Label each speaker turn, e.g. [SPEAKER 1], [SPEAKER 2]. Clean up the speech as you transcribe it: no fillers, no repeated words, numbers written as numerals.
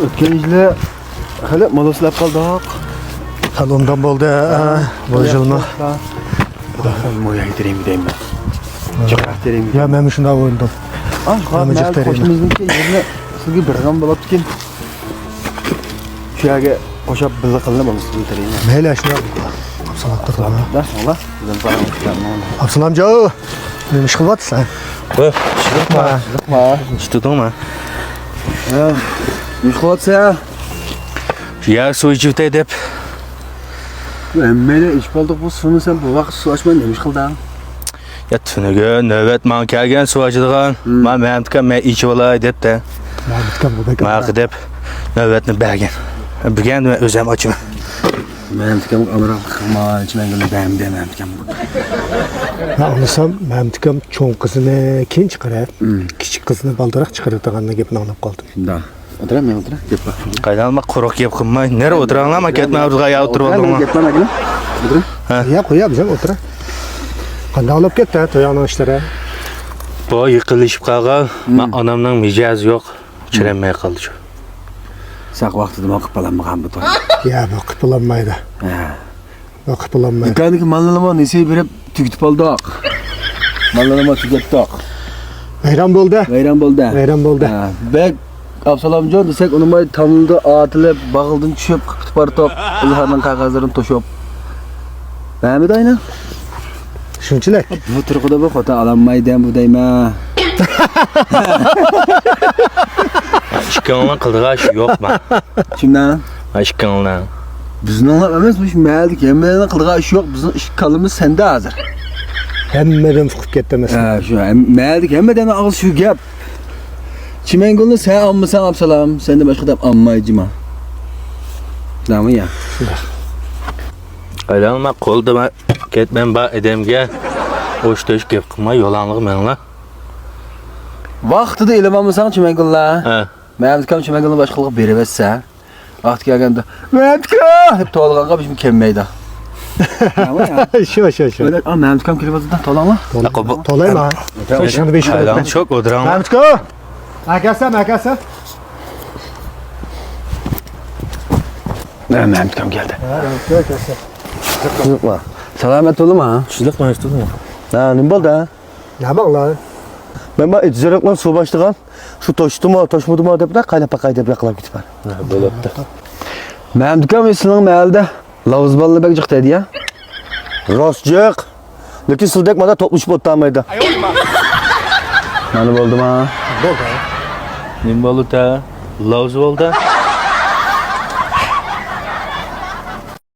[SPEAKER 1] O'tgan yili hali moloslab qoldik.
[SPEAKER 2] Hali ondan bo'ldi, bu yilmi?
[SPEAKER 1] Mo'y aytiraymi deyman. Jiqraq teraymi.
[SPEAKER 2] Ya, men shunday o'yladim.
[SPEAKER 1] Qo'shimizniki yerni sizga bir g'am bo'lib ekan. Shu yerga qo'shib bizni qilib sizga teraymi.
[SPEAKER 2] Mayli, shunday. Absalamlar.
[SPEAKER 1] Darsanglar, bizdan salom.
[SPEAKER 2] Absalamjo, nima ish qilyapsan?
[SPEAKER 3] Qo'y, chiqma. Chiqdingmi?
[SPEAKER 1] Ha, ish qilyapsan.
[SPEAKER 3] Yer suv ichibdi deb.
[SPEAKER 1] Mayli, ish qoldik bu suvni sen bu vaqt suv ochmay nima ish qilding?
[SPEAKER 3] Ya tuniga navbat men kelgan suv ochadigan. Men menimga men ichib olay debdi.
[SPEAKER 2] Menimga bu bekor.
[SPEAKER 3] Men deb navbatni bergan. Bugun men o'zim ochaman.
[SPEAKER 1] Menimga amroq qilma, ichmangani menimga.
[SPEAKER 2] Ha, anlasam, menimga cho'ng qizini keyin chiqarib, kichik qizni baldaroq chiqaradiganini gapini anglab qoldim.
[SPEAKER 1] Shunda. O'tiraman, o'tira. Gap bor.
[SPEAKER 3] Qaydanmi quruq yeb qilmay. Nere o'tiranglar, men ketmay o'zga yo'q turib oldim.
[SPEAKER 1] Gap bormi? O'tira.
[SPEAKER 2] Ya, qo'yamiz, o'tira. Qanday olib ketdi to'yning ishlari?
[SPEAKER 3] Bu yiqilishib qolgan. Men onamning mijozi yo'q. Chiramay qoldi shu.
[SPEAKER 1] Saq vaqtida men qilib bu to'y.
[SPEAKER 2] Ya, bu qiplanmaydi.
[SPEAKER 1] Ha.
[SPEAKER 2] Bu qiplanmaydi.
[SPEAKER 1] Dükkandaki mallarımı nesi verip tüketip aldık. Mallarımı tükettik.
[SPEAKER 2] Vayron bo'ldi.
[SPEAKER 1] Vayron bo'ldi.
[SPEAKER 2] Vayron bo'ldi.
[SPEAKER 1] Bek Absalamjon desek onun bay tamıldı, atılıp, bağıldın düşüp, qıptı partok, ızharının qağazlarını toşup. Beğenmedi aynen.
[SPEAKER 2] Shunchilik.
[SPEAKER 1] Bu turquda bu xota alanmaydan bu deyma.
[SPEAKER 3] Chiqqanman qildigan shu yo'q men.
[SPEAKER 1] Kimdan?
[SPEAKER 3] Chiqqanlar.
[SPEAKER 1] Bizning anlab emasmish, maylik, hammaning qildigan ish yo'q, bizning ish kalimiz senda hozir.
[SPEAKER 2] Hammadan fuqib ketdi mesela.
[SPEAKER 1] Ha, shu maylik, hammadan og'iz shu gap. Çimengulni sen almasan Absalam, sen de başka dep almaycıma. Tamam ya.
[SPEAKER 3] Aylanma qo'lda ketmen ba edemga o'shtosh gap qilmay yo'lanliq menlar.
[SPEAKER 1] Vaqtida ilm almasan Çimengulla.
[SPEAKER 3] Ha.
[SPEAKER 1] Men kam Çimengulni başqalık beribetsa, vaqt kelganda, "Mentka!" deb to'lg'anqa bizim kelmaydi. Tamam ya.
[SPEAKER 2] Shu.
[SPEAKER 1] Öyle, men kam kelibotda to'langmi?
[SPEAKER 2] To'layma. Shuni besh
[SPEAKER 3] Aylan çok o'tiranglar.
[SPEAKER 2] Mamtko. Akasi.
[SPEAKER 1] Men kam geldi.
[SPEAKER 2] Akasi.
[SPEAKER 1] Qiziqma. Salomat bo'lma.
[SPEAKER 3] Tushliqmi, eshitdingmi?
[SPEAKER 1] Ha, nima bo'ldi?
[SPEAKER 2] Nima qilay?
[SPEAKER 1] Men bu ijroqlar suv boshlagan, shu toshmadimi debda qaynapa deb yaqlab ketibman.
[SPEAKER 3] Ha, bo'libdi.
[SPEAKER 1] Men kam sizning mahalda Lavuzballi bek jiq dedi ya. Rostjiq. Lekin sizdek mada to'plashib o'tmaydi. Mana bo'ldimi?
[SPEAKER 2] Bo'ldi.
[SPEAKER 3] Nim bo'ldi? Lovz bo'ldi.